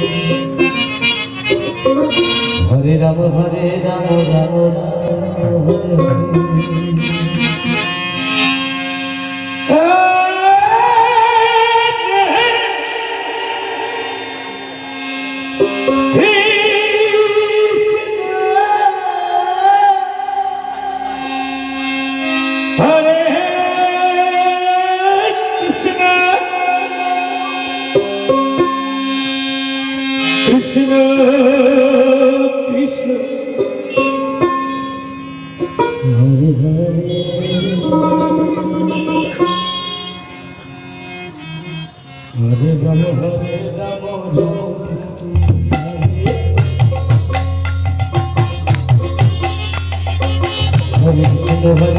Hare Ram Ram Ram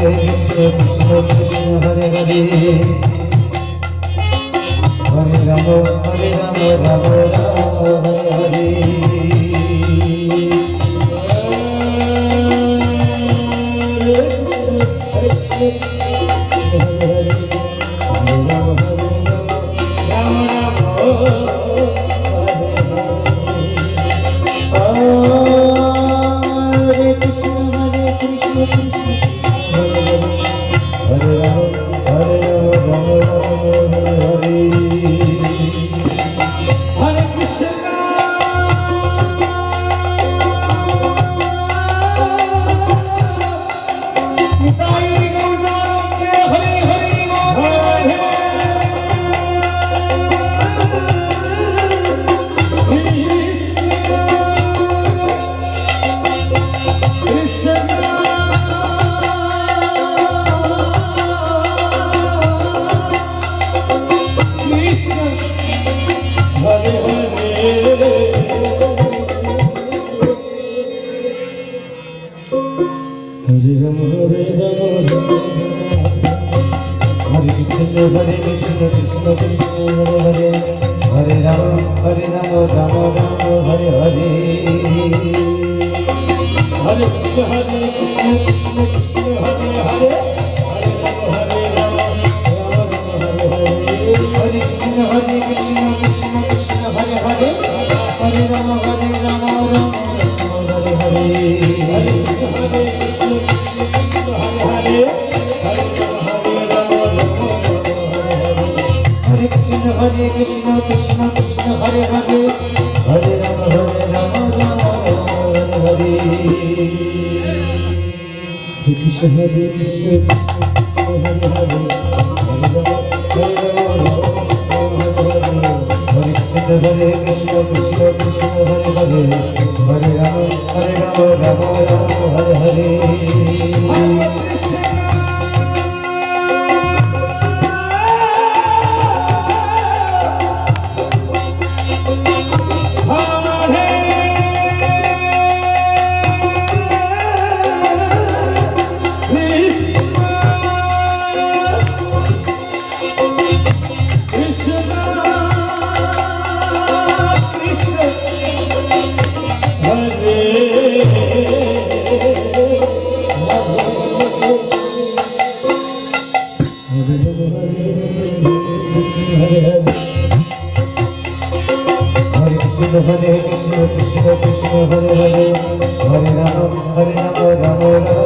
Hare Krishna Krishna Hare Hare Hare Ram Hare Krishna Krishna Krishna Hare Hare Hare Ram Ram Ram Hare Hare Hare Krishna Krishna Krishna Hare Hare Hare Ram Ram Hare Hare Hare Krishna Krishna Krishna Hare Hare Hare Ram Hare Krishna Krishna Krishna Hare Hare Hare Ram Ram Hare Hare Hare Krishna Krishna Hare Hare Hare Krishna Krishna Hare Hare Hare Ram Ram Hare Hare Krishna Krishna Hare Hare Hare Krishna Krishna Hare Hare Hare Ram Ram Hare Hare Hare Krishna Krishna Krishna Hare Hare Hare Ram Ram Ram